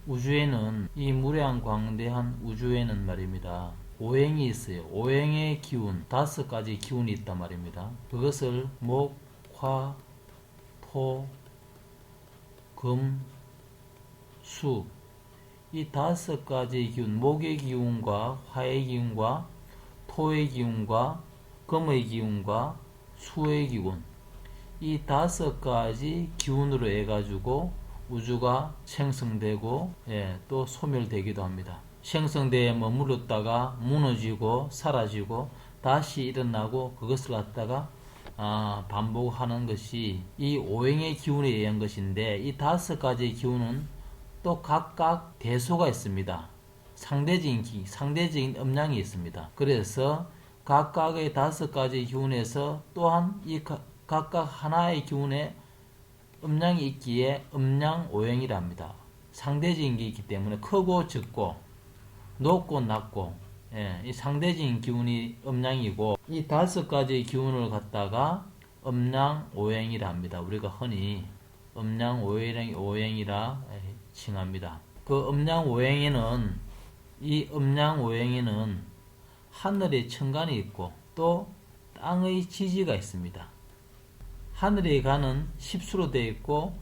우주에는 이 무량 광대한 우주에는 말입니다. 오행이 있어요. 오행의 기운, 5가지 기운이 있단 말입니다. 그것을 목, 화, 토, 금, 수, 이 5가지 기운, 목의 기운과 화의 기운과 토의 기운과 금의 기운과 수의 기운, 이 5가지 기운으로 해가지고 우주가 생성되고 또 소멸되기도 합니다. 생성대에 머무렀다가 무너지고 사라지고 다시 일어나고 그것을 갖다가 반복하는 것이 이 오행의 기운에 의한 것인데, 이 5가지 기운은 또 각각 대소가 있습니다. 상대적인 음량이 있습니다. 그래서 각각의 5가지 기운에서 또한 이 각각 하나의 기운에 음량이 있기에 음량오행이랍니다. 상대적인 게 있기 때문에 크고 적고 높고 낮고 이 상대적인 기운이 음량이고, 이 5가지 기운을 갖다가 음량오행이랍니다. 우리가 흔히 음량오행이라 칭합니다. 그 음량오행에는 하늘의 천간이 있고 또 땅의 지지가 있습니다. 하늘의 간은 10수로 되어 있고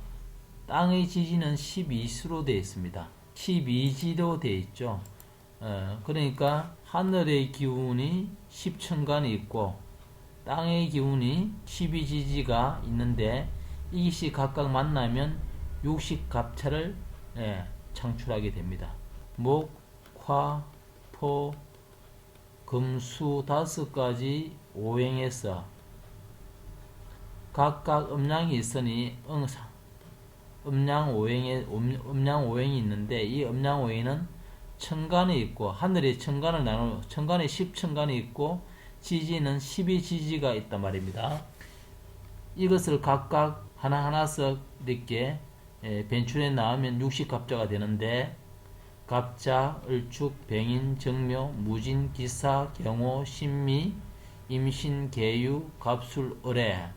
땅의 지지는 12수로 되어 있습니다. 12지로 되어 있죠. 그러니까 하늘의 기운이 10천간이 있고 땅의 기운이 12지지가 있는데, 이것이 각각 만나면 60갑차를 창출하게 됩니다. 목, 화, 토, 금, 수 5가지 오행에서 각각 음량이 있으니 음량오행이 있는데, 이 음량오행은 천간이 있고 하늘의 천간을 천간에 10천간이 있고 지지는 12지지가 있단 말입니다. 이것을 각각 하나하나씩 이렇게 변출해 나오면 60갑자가 되는데, 갑자, 을축, 병인, 정묘, 무진, 기사, 경호, 신미, 임신, 계유, 갑술, 을해.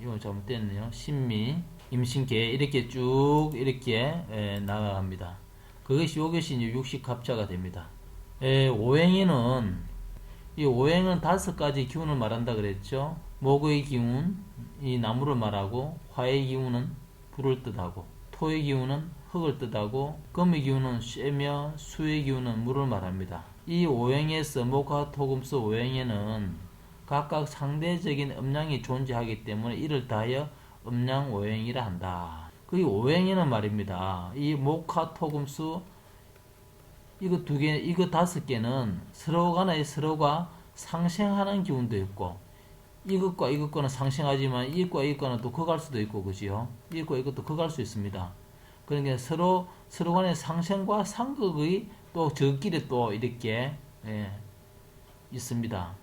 이건 잘못됐네요. 신미, 임신, 계 이렇게 쭉 이렇게 나아갑니다. 이것이 이제 60갑자가 됩니다. 오행에는 이 오행은 5가지 기운을 말한다 그랬죠. 목의 기운, 이 나무를 말하고, 화의 기운은 불을 뜻하고, 토의 기운은 흙을 뜻하고, 금의 기운은 쇠며 수의 기운은 물을 말합니다. 이 오행에서 목화 토금수 오행에는 각각 상대적인 음량이 존재하기 때문에 이를 다하여 음량오행이라 한다. 그 오행에는 말입니다. 이 목화 토금수 이거 5개는 서로 간에 서로가 상생하는 기운도 있고, 이것과 이것과는 상생하지만 이것과 이것과는 또 극할 수도 있고, 그지요? 이것과 이것도 극할 수 있습니다. 그러니까 서로 간의 상생과 상극의 또 저끼리 또 이렇게 있습니다.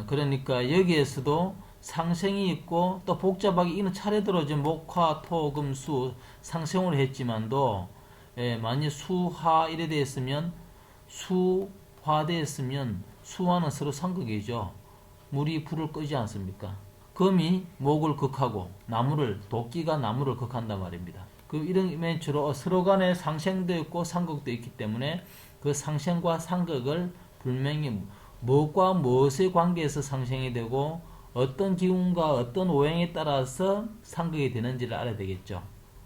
그러니까 여기에서도 상생이 있고, 또 복잡하게 이는 차례대로 이제 목화 토 금 수 상생으로 했지만도, 만약 수화 이래 되었으면, 수화 되었으면 수화는 서로 상극이죠. 물이 불을 끄지 않습니까? 금이 목을 극하고 도끼가 나무를 극한단 말입니다. 이런 면처럼 서로 간에 상생도 있고 상극도 있기 때문에 그 상생과 상극을 분명히 무엇과 무엇의 관계에서 상생이 되고 어떤 기운과 어떤 오행에 따라서 상극이 되는지를 알아야 되겠죠.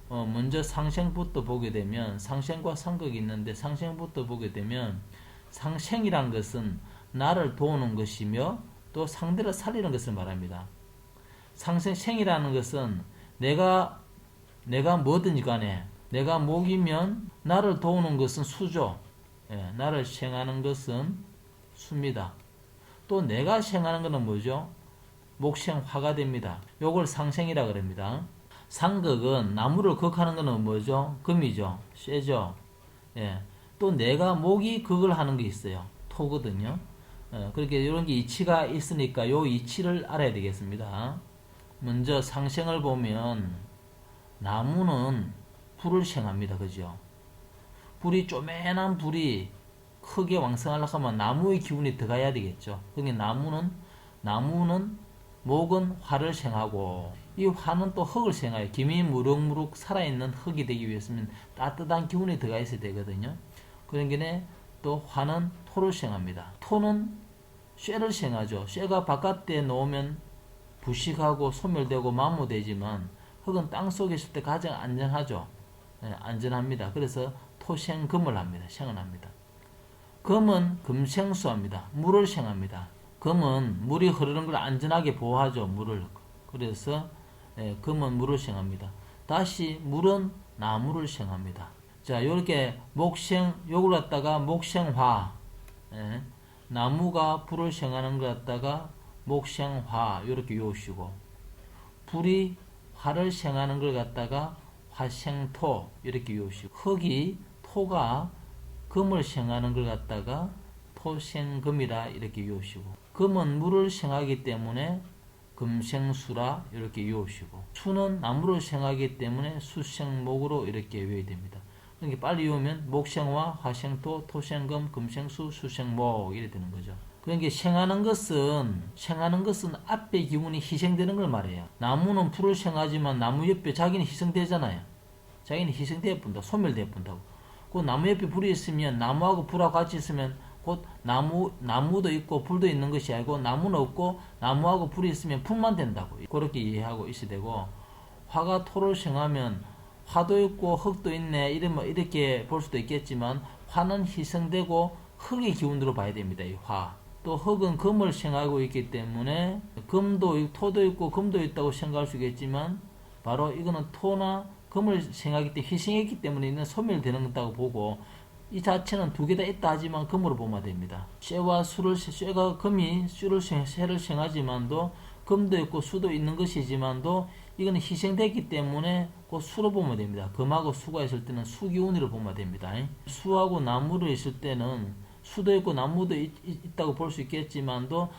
먼저 상생부터 보게 되면, 상생과 상극이 있는데, 상생부터 보게 되면 상생이란 것은 나를 도우는 것이며 또 상대를 살리는 것을 말합니다. 상생이라는 것은 내가 뭐든지 간에 내가 목이면 나를 도우는 것은 수죠. 나를 생하는 것은 수입니다. 또 내가 생하는 것은 뭐죠? 목생화가 됩니다. 요걸 상생이라 그럽니다. 상극은 나무를 극하는 것은 뭐죠? 금이죠. 쇠죠. 또 내가 목이 극을 하는 게 있어요. 토거든요. 그렇게 이런 게 이치가 있으니까 요 이치를 알아야 되겠습니다. 먼저 상생을 보면 나무는 불을 생합니다. 그죠? 불이 쪼매난 불이 크게 왕성하려고 하면 나무의 기운이 들어가야 되겠죠. 그러니까 나무는 목은 화를 생하고 이 화는 또 흙을 생하여 김이 무럭무럭 살아있는 흙이 되기 위해서는 따뜻한 기운이 들어가 있어야 되거든요. 그런 게네 또 화는 토를 생합니다. 토는 쇠를 생하죠. 쇠가 바깥에 놓으면 부식하고 소멸되고 마모되지만 흙은 땅속에 있을 때 가장 안전하죠. 네, 안전합니다. 그래서 토생금을 합니다. 생을 합니다. 금은 금생수합니다. 물을 생합니다. 금은 물이 흐르는 걸 안전하게 보호하죠. 물을. 그래서 금은 물을 생합니다. 다시 물은 나무를 생합니다. 자, 이렇게 목생 요걸 갖다가 목생화, 나무가 불을 생하는 걸 갖다가 목생화 이렇게 외우시고, 불이 화를 생하는 걸 갖다가 화생토 이렇게 외우시고, 흙이 토가 금을 생하는 걸 갖다가 토생금이라 이렇게 외우시고, 금은 물을 생하기 때문에 금생수라 이렇게 외우시고, 수는 나무를 생하기 때문에 수생목으로 이렇게 외워야 됩니다. 이렇게 빨리 외우면 목생화, 화생토, 토생금, 금생수, 수생목 이렇게 되는 거죠. 그러니까 생하는 것은 앞에 기운이 희생되는 걸 말해요. 나무는 불을 생하지만 나무 옆에 자기는 희생되잖아요. 자기는 희생되어 본다, 소멸되어 본다고. 그 나무 옆에 불이 있으면 나무하고 불하고 같이 있으면 곧 나무도 있고 불도 있는 것이 아니고 나무는 없고 나무하고 불이 있으면 불만 된다고. 그렇게 이해하고 있어야 되고, 화가 토를 생하면 화도 있고 흙도 있네 이렇게 볼 수도 있겠지만 화는 희생되고 흙의 기운으로 봐야 됩니다. 이 화. 또 흙은 금을 생하고 있기 때문에 토도 있고 금도 있다고 생각할 수 있겠지만 바로 이거는 토나 금을 생하기 때문에 희생했기 때문에 있는 소멸되는 것다고 보고, 이 자체는 두 개 다 있다 하지만 금으로 보면 됩니다. 쇠가 금이 쇠를 생하지만도 금도 있고 수도 있는 것이지만도 이거는 희생됐기 때문에 그 수로 보면 됩니다. 금하고 수가 있을 때는 수기운으로 보면 됩니다. 수하고 나무로 있을 때는 수도 있고 나무도 있다고 볼 수 있겠지만도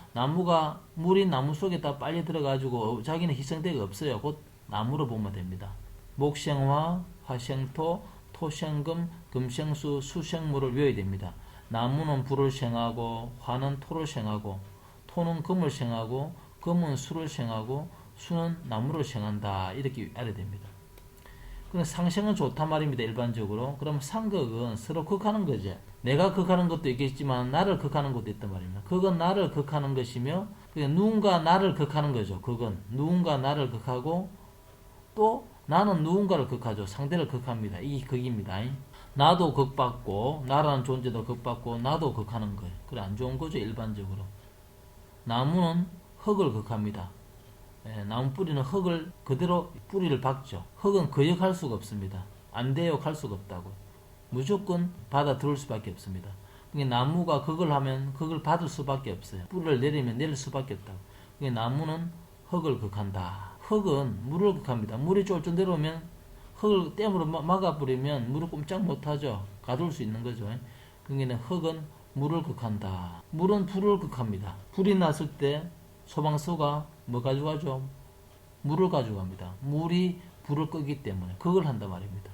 물이 나무 속에 다 빨리 들어가지고 자기는 희생되가 없어요. 곧 나무로 보면 됩니다. 목생화, 화생토, 토생금, 금생수, 수생물을 외워야 됩니다. 나무는 불을 생하고 화는 토를 생하고 토는 금을 생하고 금은 수를 생하고 수는 나무를 생한다. 이렇게 알아야 됩니다. 그럼 상생은 좋단 말입니다. 일반적으로. 그럼 상극은 서로 극하는 거죠. 내가 극하는 것도 있겠지만 나를 극하는 것도 있단 말입니다. 극은 나를 극하는 것이며 누군가 나를 극하는 거죠. 극은 누군가 나를 극하고 또 나는 누군가를 극하죠. 상대를 극합니다. 이게 극입니다. 나도 극받고 나라는 존재도 극받고 나도 극하는 거예요. 그래 안 좋은 거죠. 일반적으로. 나무는 흙을 극합니다. 나무 뿌리는 흙을 그대로 뿌리를 박죠. 흙은 거역할 수가 없습니다. 안 돼요 할 수가 없다고. 무조건 받아 들을 수밖에 없습니다. 그러니까 나무가 그걸 하면 그걸 받을 수밖에 없어요. 뿌리를 내리면 내릴 수밖에 없다고. 그러니까 나무는 흙을 극한다. 흙은 물을 극합니다. 물이 쫄쫄 내려오면 흙을 댐으로 막아버리면 물을 꼼짝 못하죠. 가둘 수 있는 거죠. 그러니까 흙은 물을 극한다. 물은 불을 극합니다. 불이 났을 때 소방서가 뭐 가져가죠? 물을 가져갑니다. 물이 불을 끄기 때문에 그걸 한단 말입니다.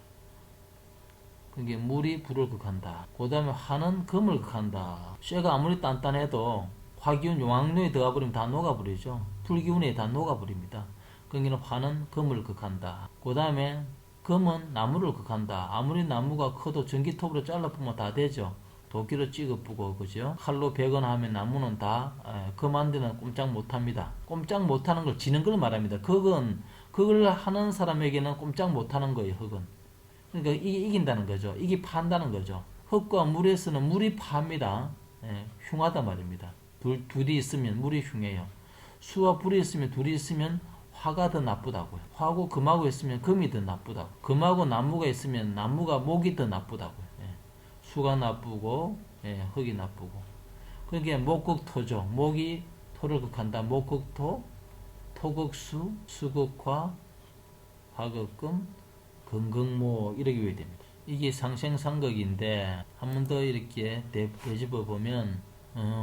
그러니까 물이 불을 극한다. 그 다음에 화는 금을 극한다. 쇠가 아무리 단단해도 화기운 용광로에 들어가버리면 다 녹아버리죠. 불기운에 다 녹아버립니다. 그러니까 화는 금을 극한다. 그 다음에 금은 나무를 극한다. 아무리 나무가 커도 전기톱으로 잘라보면 다 되죠. 도끼로 찍어보고 그죠? 칼로 베거나 하면 나무는 다 금한테는 꼼짝 못합니다. 꼼짝 못하는 걸 지는 걸 말합니다. 그걸 하는 사람에게는 꼼짝 못하는 거예요. 흙은. 그러니까 이게 이긴다는 거죠. 이게 판다는 거죠. 흙과 물에서는 물이 파입니다. 흉하단 말입니다. 둘이 있으면 물이 흉해요. 수와 불이 있으면 둘이 있으면 화가 더 나쁘다고요. 화하고 금하고 있으면 금이 더 나쁘다고. 금하고 나무가 있으면 목이 더 나쁘다고요. 수가 나쁘고 흙이 나쁘고. 그게 목극토죠. 목이 토를 극한다. 목극토, 토극수, 수극화, 화극금, 금극목 이렇게 외워야 됩니다. 이게 상생상극인데 한 번 더 이렇게 되짚어 보면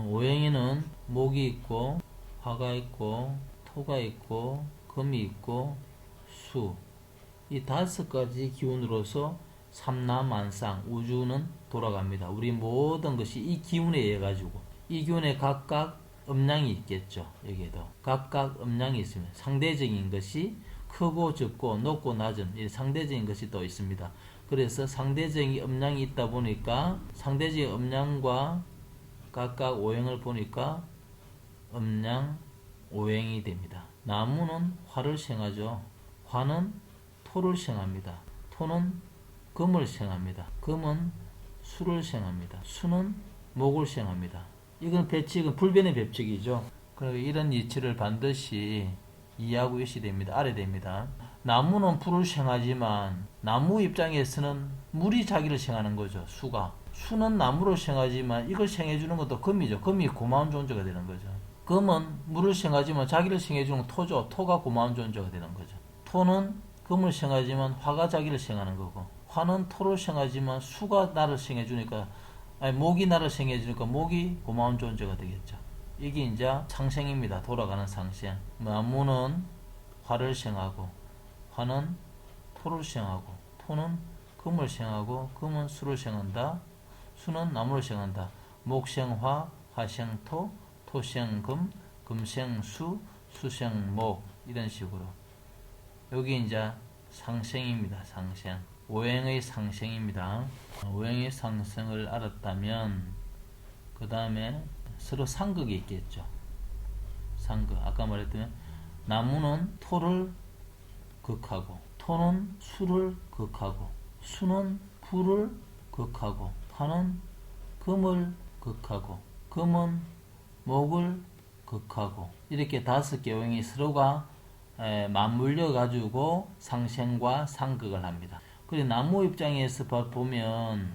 오행에는 목이 있고 화가 있고 토가 있고 금이 있고 수, 이 5가지 기운으로서 삼라만상 우주는 돌아갑니다. 우리 모든 것이 이 기운에 의해 가지고 이 기운에 각각 음량이 있겠죠. 여기에도 각각 음량이 있습니다. 상대적인 것이 크고 적고 높고 낮은 이 상대적인 것이 또 있습니다. 그래서 상대적인 음량이 있다 보니까 상대적인 음량과 각각 오행을 보니까 음량 오행이 됩니다. 나무는 화를 생하죠. 화는 토를 생합니다. 토는 금을 생합니다. 금은 수를 생합니다. 수는 목을 생합니다. 이건 배칙은 불변의 법칙이죠. 그리고 이런 이치를 반드시 이해하고 있어야 됩니다. 알아야 됩니다. 나무는 불을 생하지만 나무 입장에서는 물이 자기를 생하는 거죠. 수가. 수는 나무를 생하지만 이걸 생해주는 것도 금이죠. 금이 고마운 존재가 되는 거죠. 금은 물을 생하지만 자기를 생해주는 건 토죠. 토가 고마운 존재가 되는 거죠. 토는 금을 생하지만 화가 자기를 생하는 거고, 화는 토를 생하지만 수가 나를 생해주니까, 아니 목이 나를 생해주니까 목이 고마운 존재가 되겠죠. 이게 이제 상생입니다. 돌아가는 상생. 나무는 화를 생하고, 화는 토를 생하고, 토는 금을 생하고, 금은 수를 생한다. 수는 나무를 생한다. 목생화, 화생토, 토생금, 금생수, 수생목 이런 식으로. 여기 이제 상생입니다. 상생. 오행의 상생입니다. 오행의 상생을 알았다면 그 다음에 서로 상극이 있겠죠. 상극. 아까 말했던 나무는 토를 극하고, 토는 수를 극하고, 수는 불을 극하고, 화는 금을 극하고, 금은 목을 극하고, 이렇게 5개 오행이 서로가 맞물려 가지고 상생과 상극을 합니다. 그리고 나무 입장에서 보면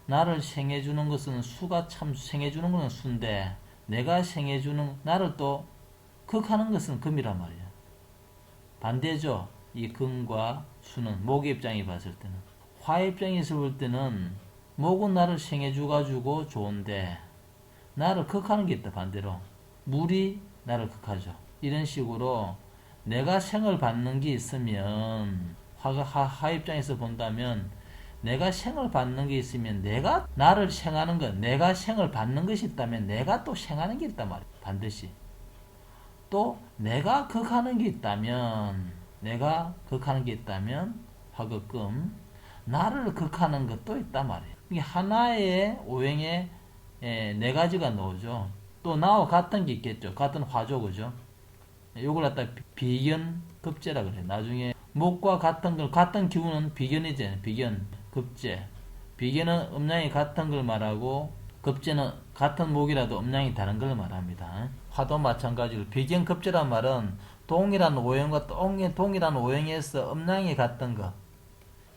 나를 생해주는 것은 수가 참 생해주는 것은 수인데, 내가 생해주는 나를 또 극하는 것은 금이란 말이에요. 반대죠. 이 금과 수는 목 입장에 봤을 때는. 화 입장에서 볼 때는 목은 나를 생해줘 가지고 좋은데 나를 극하는 게 있다. 반대로 물이 나를 극하죠. 이런 식으로 내가 생을 받는 게 있으면 화 입장에서 본다면 내가 생을 받는 게 있으면 내가 나를 생하는 것, 내가 생을 받는 것이 있다면 내가 또 생하는 게 있단 말이에요. 반드시. 또 내가 극하는 게 있다면 화극금 나를 극하는 것도 있단 말이에요. 이게 하나의 오행에 4가지가 나오죠. 또 나와 같은 게 있겠죠. 같은 화죠, 그죠? 요걸 갖다 비견급제라 그래요. 나중에 목과 같은 걸, 같은 기운은 비견이잖아요. 비견, 급제. 비견은 음량이 같은 걸 말하고, 급제는 같은 목이라도 음량이 다른 걸 말합니다. 화도 마찬가지로 비견급제란 말은 동일한 오행과 동일한 오행에서 음량이 같은 거,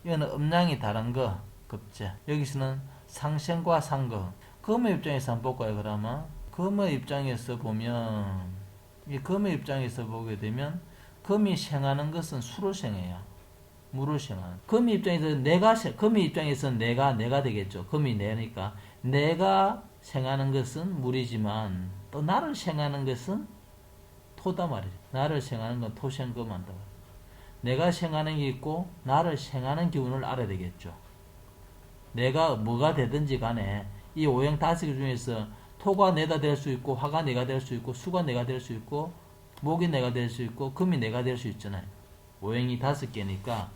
이거는 음량이 다른 거, 급제. 여기서는 상생과 상극. 금의 입장에서 한번 볼까요, 그러면? 금의 입장에서 보면, 이 금의 입장에서 보게 되면, 금이 생하는 것은 수를 생해요. 물을 생하는. 금의 입장에서 금의 입장에서 내가 되겠죠. 금이 내니까. 내가 생하는 것은 물이지만, 또 나를 생하는 것은 토다 말이죠. 나를 생하는 건 토생금한다. 내가 생하는 게 있고, 나를 생하는 기운을 알아야 되겠죠. 내가 뭐가 되든지 간에, 이 오행 5개 중에서 토가 내가 될 수 있고, 화가 내가 될 수 있고, 수가 내가 될 수 있고, 목이 내가 될 수 있고, 금이 내가 될 수 있잖아요. 오행이 5개니까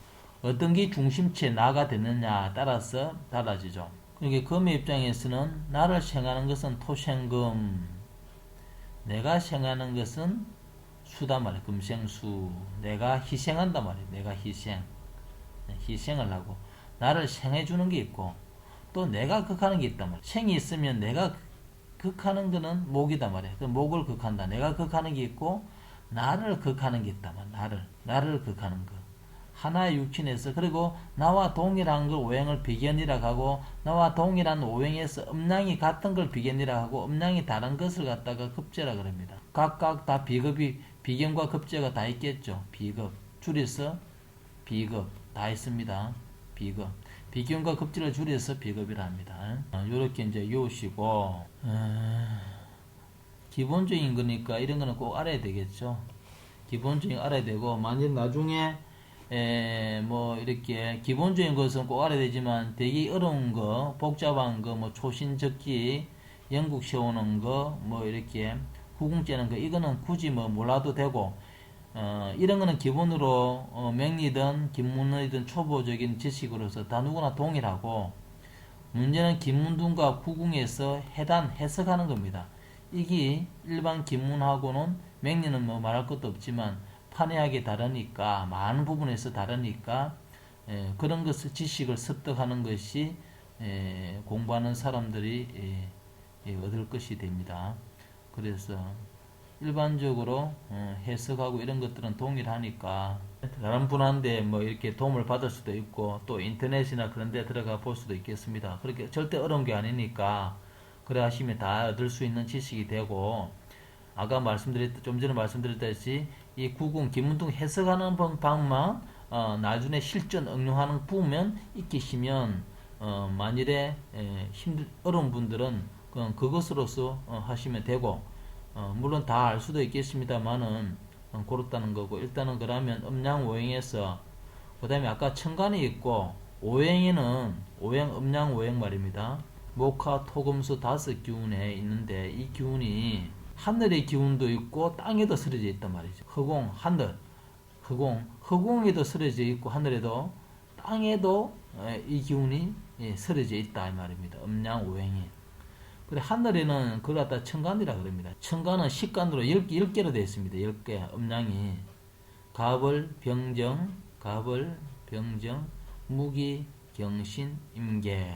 어떤 게 중심체 나가 되느냐 따라서 달라지죠. 그러니까 금의 입장에서는 나를 생하는 것은 토생금, 내가 생하는 것은 수다 말이야. 금생수. 내가 희생한다 말이야. 내가 희생을 하고 나를 생해주는 게 있고, 또 내가 극하는 게 있단 말이야. 생이 있으면 내가 극하는 거는 목이다 말이야. 그 목을 극한다. 내가 극하는 게 있고, 나를 극하는 게 있다 말이야. 나를 극하는 거. 하나의 육친에서, 그리고 나와 동일한 걸 오행을 비견이라고 하고, 나와 동일한 오행에서 음량이 같은 걸 비견이라고 하고, 음량이 다른 것을 갖다가 급제라 그럽니다. 각각 다 비견과 급제가 다 있겠죠. 비급. 줄여서 비급. 다 있습니다. 비급. 비견과 급제를 줄여서 비급이라 합니다. 요렇게 이제 요시고, 기본적인 거니까 이런 거는 꼭 알아야 되겠죠. 기본적인 거 알아야 되고, 만약 나중에 뭐 이렇게 기본적인 것은 꼭 알아야 되지만 되게 어려운 거, 복잡한 거, 뭐 초신 적기 영국 세우는 거, 뭐 이렇게 후궁 째는 거, 이거는 굳이 뭐 몰라도 되고, 이런 거는 기본으로 맹리든 김문의든 초보적인 지식으로서 다 누구나 동일하고, 문제는 김문둔과 후궁에서 해석하는 겁니다. 이게 일반 김문하고는 맹리는 뭐 말할 것도 없지만 판이하게 다르니까, 많은 부분에서 다르니까 그런 것을 지식을 습득하는 것이 공부하는 사람들이 얻을 것이 됩니다. 그래서 일반적으로 해석하고 이런 것들은 동일하니까 다른 분한테 뭐 이렇게 도움을 받을 수도 있고 또 인터넷이나 그런 데 들어가 볼 수도 있겠습니다. 그렇게 절대 어려운 게 아니니까 그래 하시면 다 얻을 수 있는 지식이 되고, 아까 좀 전에 말씀드렸듯이 이 구궁 김문중 해석하는 방법만 나중에 실전 응용하는 부분 익히시면 만일에 어려운 분들은 그것으로서 하시면 되고, 물론 다 알 수도 있겠습니다만은 그렇다는 거고, 일단은 그러면 음양오행에서 그 다음에 아까 천간이 있고 오행에는 음양오행 말입니다. 목화 토금수 5기운에 있는데 이 기운이 하늘의 기운도 있고 땅에도 쓰러져 있단 말이죠. 하늘, 허공에도 쓰러져 있고 하늘에도 땅에도 이 기운이 쓰러져 있다 이 말입니다. 음양오행이. 그래 하늘에는 그걸 갖다 천간이라 그럽니다. 천간은 식간으로 10개로 되어 있습니다. 10개 음양이 갑을, 병정, 무기, 경신, 임계.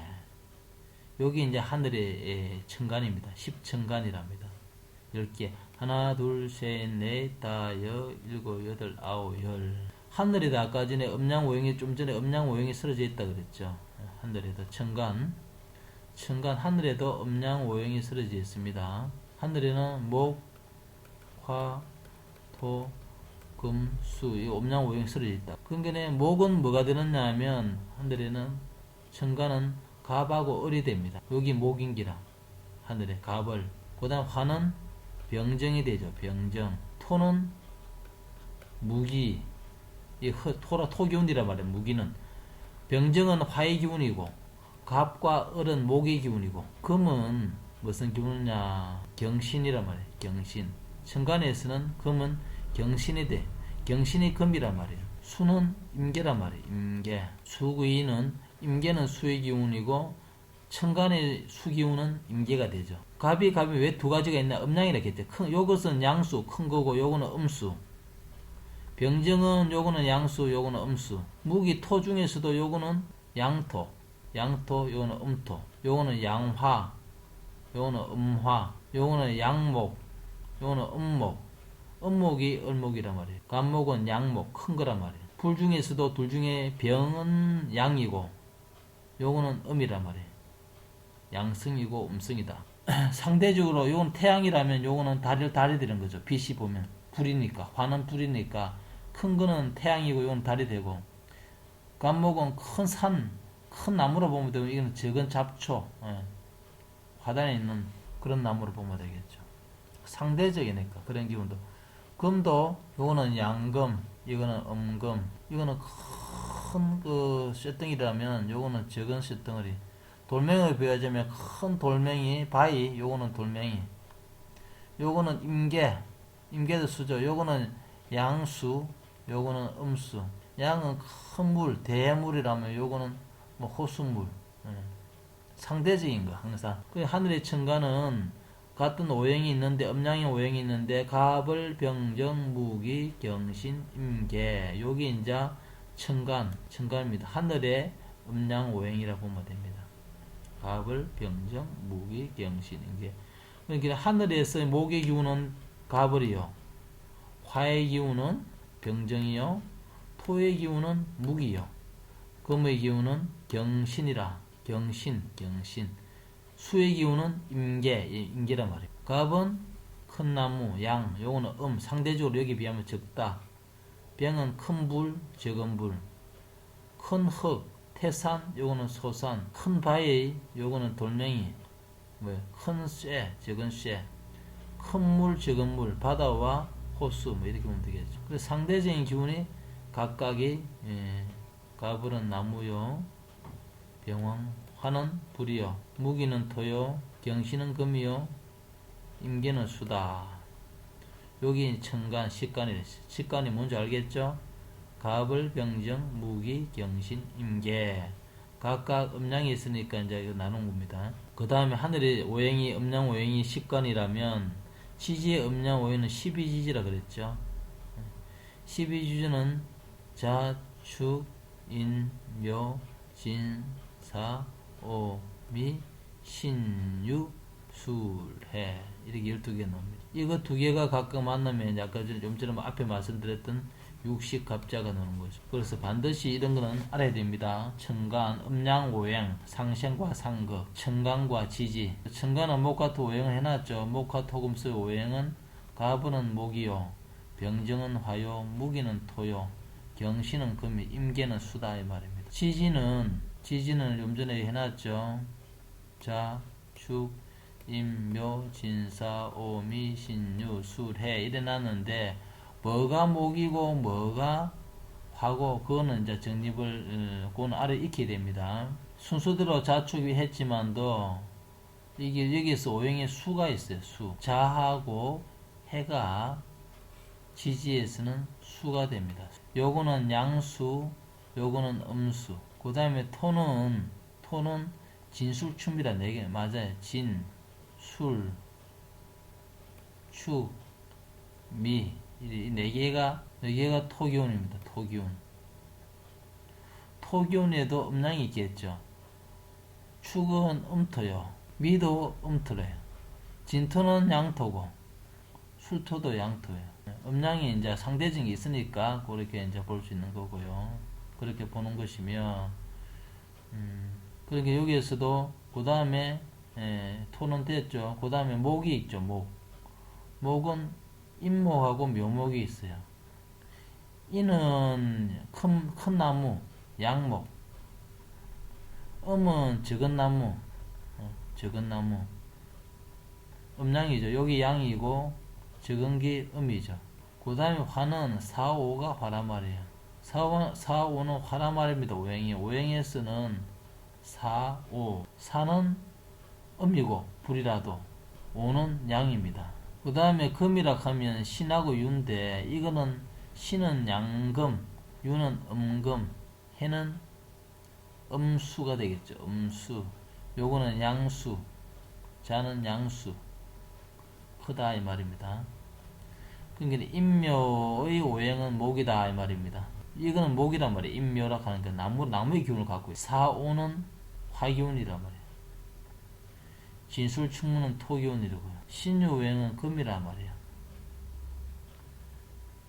여기 이제 하늘의 천간입니다. 10천간이랍니다. 10개. 하나, 둘, 셋, 넷, 다섯, 일곱, 여덟, 아홉, 열. 하늘에도 아까 전에 좀 전에 음양오행이 쓰러져 있다 그랬죠. 하늘에도 천간 하늘에도 음양오행이 쓰러져 있습니다. 하늘에는 목, 화, 토, 금, 수, 이 음양오행이 쓰러져 있다. 그러니까 목은 뭐가 되느냐 하면 하늘에는 천간은 갑하고 을이 됩니다. 여기 목인기라 하늘에 갑을. 그 다음 화는 병정이 되죠. 병정. 토는 무기. 이 토기운이라 말이에요. 무기는. 병정은 화의 기운이고 갑과 을은 목의 기운이고, 금은 무슨 기운이냐? 경신이란 말이에요. 경신. 천간에서는 금은 경신이 돼. 경신이 금이란 말이에요. 수는 임계란 말이에요. 임계. 임계는 수의 기운이고 천간의 수기운은 임계가 되죠. 갑이 왜 두 가지가 있나? 음양이라 했죠. 요것은 양수, 큰 거고 요거는 음수. 병정은 요거는 양수, 요거는 음수. 무기 토 중에서도 요거는 양토, 요거는 음토. 요거는 양화, 요거는 음화. 요거는 양목, 요거는 음목. 음목이 을목이란 말이에요. 간목은 양목, 큰 거란 말이에요. 불 중에서도 둘 중에 병은 양이고 요거는 음이란 말이에요. 양승이고 음승이다. 상대적으로 요건 태양이라면 요거는 달이 되는 거죠. 빛이 보면 불이니까, 화는 불이니까 큰 거는 태양이고 요건 달이 되고, 간목은 큰 나무로 보면 되고 이건 적은 잡초, 화단에 있는 그런 나무로 보면 되겠죠. 상대적이니까 그런 기분도. 금도 요거는 양금, 이거는 음금. 이거는 큰 그 쇳덩이라면 요거는 적은 쇳덩어리. 돌멩이를 비하자면 큰 돌멩이, 바위, 요거는 돌멩이. 요거는 임계도 수죠. 요거는 양수, 요거는 음수. 양은 큰 물, 대물이라면 요거는 뭐 호수물. 상대적인 거 항상. 그 하늘의 천간은 같은 오행이 있는데, 음양의 오행이 있는데 갑을, 병정, 무기, 경신, 임계. 여기 이제 천간입니다. 하늘의 음양 오행이라 보면 됩니다. 갑을, 병정, 무기, 경신, 임계. 그러니까 하늘에서 목의 기운은 갑을이요, 화의 기운은 병정이요, 토의 기운은 무기요, 금의 기운은 경신. 수의 기운은 임계란 말이에요. 갑은 큰 나무, 양, 요거는 상대적으로 여기 비하면 적다. 병은 큰 불, 적은 불. 큰 흙, 태산, 요거는 소산. 큰 바위, 요거는 돌멩이. 큰 쇠, 적은 쇠. 큰 물, 적은 물. 바다와 호수, 이렇게 보면 되겠죠. 그래서 상대적인 기운이 각각이, 갑은 나무요, 병왕, 화는 불이요, 무기는 토요, 경신은 금이요 임계는 수다. 여기 천간, 식간이 식간이 뭔지 알겠죠? 갑을, 병정, 무기, 경신, 임계. 각각 음양이 있으니까 이제 이거 나눈 겁니다. 그 다음에 하늘의 오행이 음양 오행이 식간이라면 지지의 음양 오행은 12지지라 그랬죠. 12지지는 자, 축, 인, 묘, 진, 사, 오, 미, 신, 유, 술, 해 이렇게 12개 나옵니다. 이거 두 개가 각각 만나면 아까 좀 전에 앞에 말씀드렸던 육식 갑자가 나오는 거죠. 그래서 반드시 이런 거는 알아야 됩니다. 천간, 음양, 오행, 상생과 상극, 천간과 지지. 천간은 목화 토 오행을 해놨죠. 목화 토금수 오행은 갑은 목이요, 병정은 화요, 무기는 토요, 경신은 금이, 임계는 수다 이 말입니다. 지지는 좀 전에 해놨죠. 자, 축, 임, 묘, 진사, 오미, 신유, 술, 해 이래 놨는데 뭐가 목이고 뭐가 화고 그거는 이제 정립을 그거는 아래 익혀야 됩니다. 순서대로 자축이 했지만도 이게 여기서 오행의 수가 있어요. 수. 자하고 해가 지지에서는 수가 됩니다. 요거는 양수, 요거는 음수. 그 다음에 토는 진술충이라 4개 맞아요. 진, 술, 축, 미 이 4개가 토기운입니다. 토기운. 토기운에도 음양이 있겠죠. 축은 음토요. 미도 음토래요. 진토는 양토고 술토도 양토예요. 음양이 이제 상대적인 게 있으니까 그렇게 이제 볼 수 있는 거고요. 그렇게 보는 것이며, 그러니까 여기에서도 그 다음에 토는 됐죠. 그 다음에 목이 있죠. 목은 인목하고 묘목이 있어요. 이는 큰 나무, 양목. 음은 적은 나무, 적은 나무. 음양이죠. 여기 양이고 적은 게 음이죠. 그 다음에 화는 4, 5가 화란 말이에요. 4, 5는 화란 말입니다. 오행에서는 4, 5. 4는 음이고 불이라도 5는 양입니다. 그 다음에 금이라 하면 신하고 유인데 이거는 신은 양금, 유는 음금, 해는 음수가 되겠죠. 음수. 요거는 양수, 자는 양수. 크다 이 말입니다. 그러니까 인묘의 오행은 목이다 이 말입니다. 이거는 목이란 말이에요. 인묘라 하는 게 나무의 기운을 갖고 있어요. 사오는 화기운이란 말이에요. 진술충문은 토기운이라고요. 신유오행은 금이란 말이에요.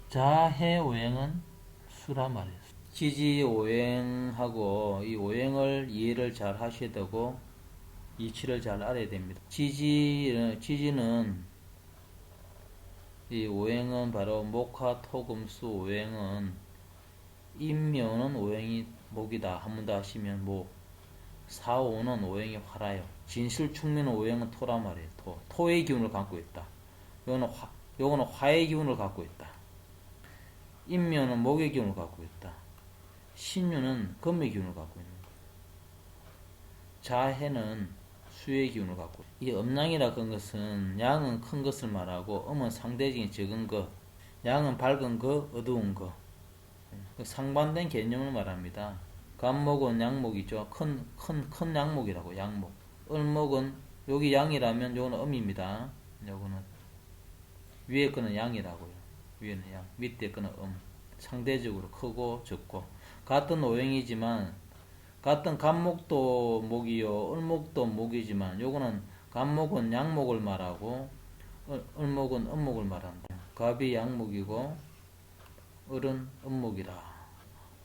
자해오행은 수란 말이에요. 지지오행하고 이 오행을 이해를 잘 하셔야 되고 이치를 잘 알아야 됩니다. 지지는 이 오행은 바로 목화 토금수 오행은 인묘는 오행이 목이다. 한 번 더 하시면 목. 사오는 오행이 화라요. 진실충민은 오행은 토란 말이에요. 토의 기운을 갖고 있다. 요거는 화의 기운을 갖고 있다. 인묘는 목의 기운을 갖고 있다. 신유는 금의 기운을 갖고 있는 거다. 자해는 수의 기운을 갖고 있다. 이 음양이라 그 것은 양은 큰 것을 말하고 음은 상대적인 적은 것, 양은 밝은 것, 어두운 것, 상반된 개념을 말합니다. 간목은 양목이죠. 큰 양목이라고, 양목. 을목은 여기 양이라면 요거는 음입니다. 요거는 위에 거는 양이라고요. 위에는 양, 밑에 거는 상대적으로 크고 적고 같은 오행이지만 같은 간목도 목이요, 을목도 목이지만 요거는 간목은 양목을 말하고 을목은 음목을 말한다. 갑이 양목이고 을은 음목이라.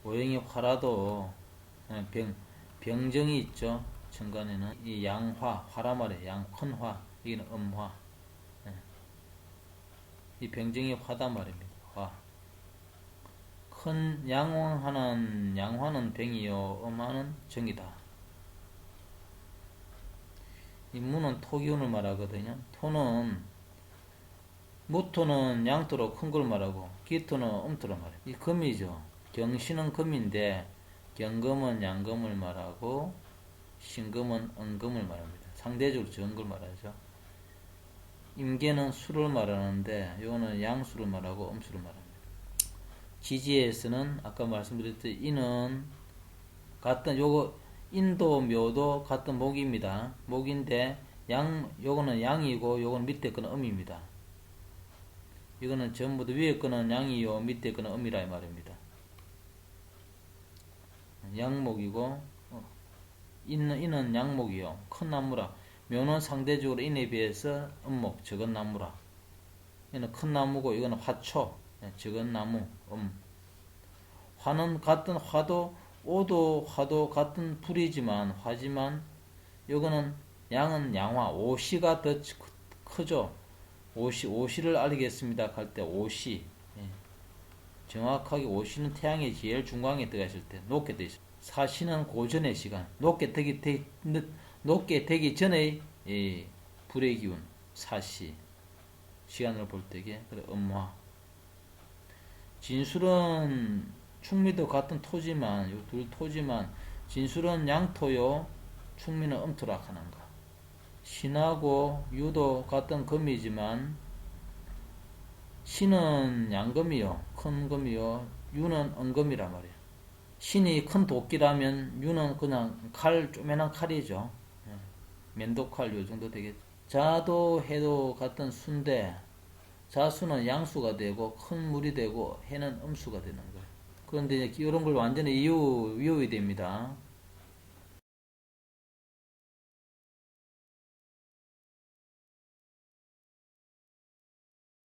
오행이 화라도 병정이 있죠. 천간에는 이 양화, 화라 말이에요. 큰 화, 이게는 음화. 이 병정이 화다 말입니다. 화. 큰 양화는 병이요, 음화는 정이다. 이 무는 토기운을 말하거든요. 무토는 양토로 큰 걸 말하고 기토는 음토로 말해요. 이 금이죠. 경신은 금인데 경금은 양금을 말하고 신금은 은금을 말합니다. 상대적으로 적은 걸 말하죠. 임계는 수를 말하는데 요거는 양수를 말하고 음수를 말합니다. 지지에서는 아까 말씀드렸듯이 인은 같은 요거 인도 묘도 같은 목입니다. 목인데 요거는 양이고 요거는 밑에 거는 음입니다. 이거는 전부 다 위에 거는 양이요 밑에 거는 음이라 이 말입니다. 양목이고 인은 양목이요 큰 나무라. 묘는 상대적으로 인에 비해서 음목 적은 나무라. 이는 큰 나무고 이거는 화초 적은 나무 화는 같은 화도 오도 화도 같은 불이지만 화지만 요거는 양은 양화 오시가 더 크죠. 오시를 알겠습니다 할 때 오시 정확하게 오시는 태양의 제일 중앙에 들어가 있을 때 높게 되어 있습니다. 사시는 고전의 시간 높게 되기 전의 불의 기운 사시 시간을 볼 때게 그래 음화 진술은 충미도 같은 토지만 요 둘 토지만 진술은 양토요 충미는 음토라 하는가. 신하고 유도 같은 금이지만 신은 양금이요 큰 금이요 유는 은금이라 말이에요. 신이 큰 도끼라면 유는 그냥 조그만한 칼이죠. 면도칼 요 정도 되겠죠. 자도 해도 같은 수인데 자수는 양수가 되고 큰 물이 되고 해는 음수가 되는 거예요. 그런데 이런 걸 완전히 이용이 됩니다.